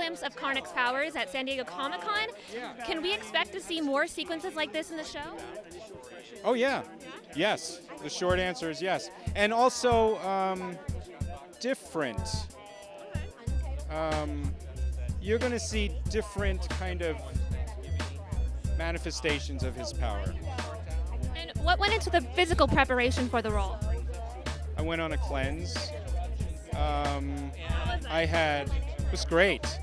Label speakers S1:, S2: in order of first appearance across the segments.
S1: glimpse of Karnak's powers at San Diego Comic-Con. Can we expect to see more sequences like this in the show?
S2: Oh yeah, yes. The short answer is yes. And also different. You're going to see different kind of manifestations of his power.
S1: And what went into the physical preparation for the role?
S2: I went on a cleanse. It was great.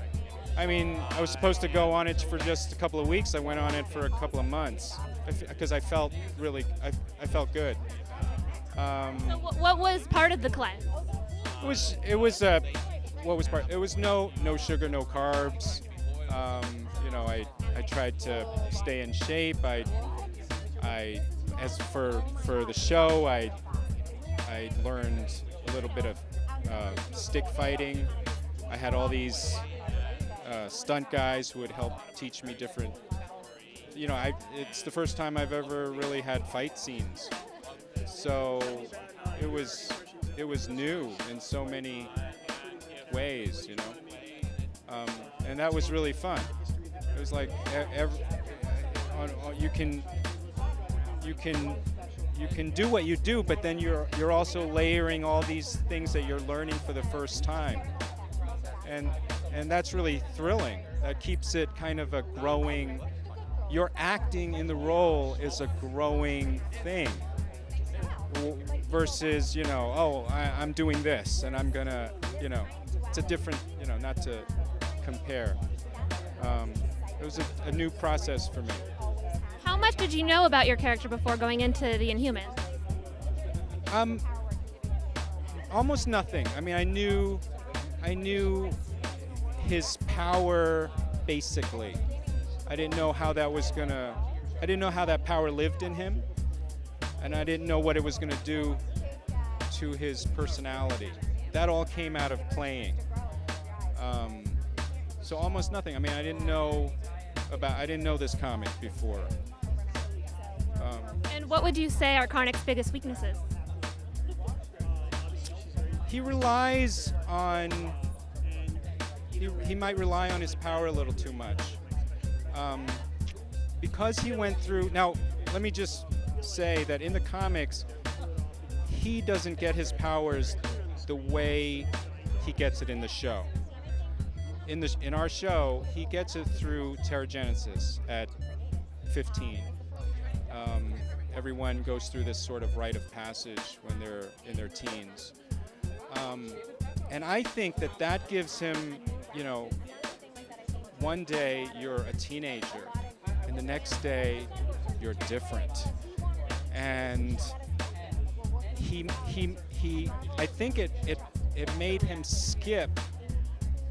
S2: I mean, I was supposed to go on it for just a couple of weeks. I went on it for a couple of months because I felt I felt good.
S1: So what was part of the cleanse?
S2: It was no sugar, no carbs. You know, I tried to stay in shape. As for the show, I learned a little bit of stick fighting. I had all these stunt guys who would help teach me different. You know, it's the first time I've ever really had fight scenes, so it was new in so many ways, you know, and that was really fun. It was like you can do what you do, but then you're also layering all these things that you're learning for the first time, and that's really thrilling. That keeps it kind of a growing. Your acting in the role is a growing thing versus, you know, oh, I'm doing this and I'm gonna, you know, it's a different, you know, not to compare. It was a new process for me.
S1: How much did you know about your character before going into the Inhumans?
S2: Almost nothing. I mean, I knew his power basically. I didn't know how that was gonna. I didn't know how that power lived in him, and I didn't know what it was gonna do to his personality. That all came out of playing. So almost nothing. I mean, I didn't know this comic before.
S1: And what would you say are Karnak's biggest weaknesses?
S2: He relies on. He might rely on his power a little too much. Because he went through. Now, let me just say that in the comics, he doesn't get his powers the way he gets it in the show. In our show, he gets it through terrigenesis at 15. Everyone goes through this sort of rite of passage when they're in their teens. And I think that gives him, you know, one day you're a teenager, and the next day you're different. And I think it made him skip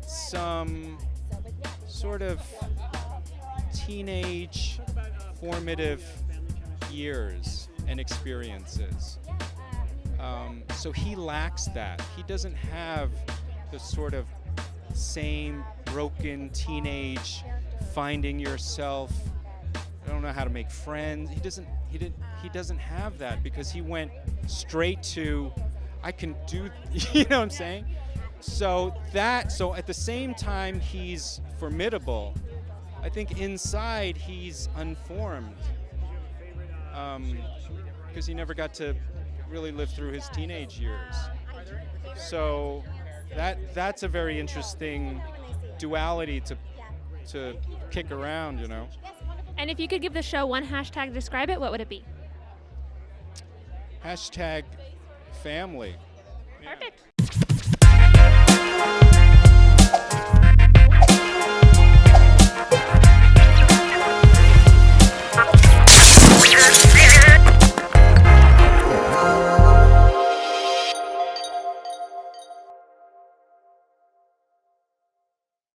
S2: some sort of teenage formative years and experiences. So he lacks that. He doesn't have the sort of same broken teenage finding yourself. I don't know how to make friends. He doesn't have that because he went straight to I can do you know what I'm saying? So at the same time he's formidable, I think inside he's unformed. Because he never got to really live through his teenage years. So that's a very interesting duality to kick around, you know.
S1: And if you could give the show one hashtag to describe it, what would it be?
S2: Hashtag family.
S1: Perfect.